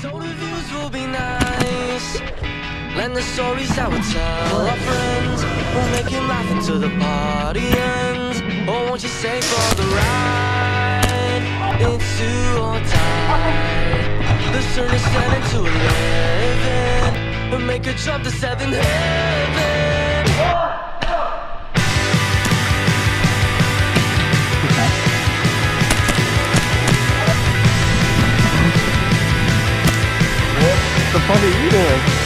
So the views will be nice. And the stories I would tell our friends will make him laugh until the party ends. Oh, won't you stay for the ride? It's do or die. The sun is turning to 11 and make a jump to 7th heaven. What the fuck are you doing?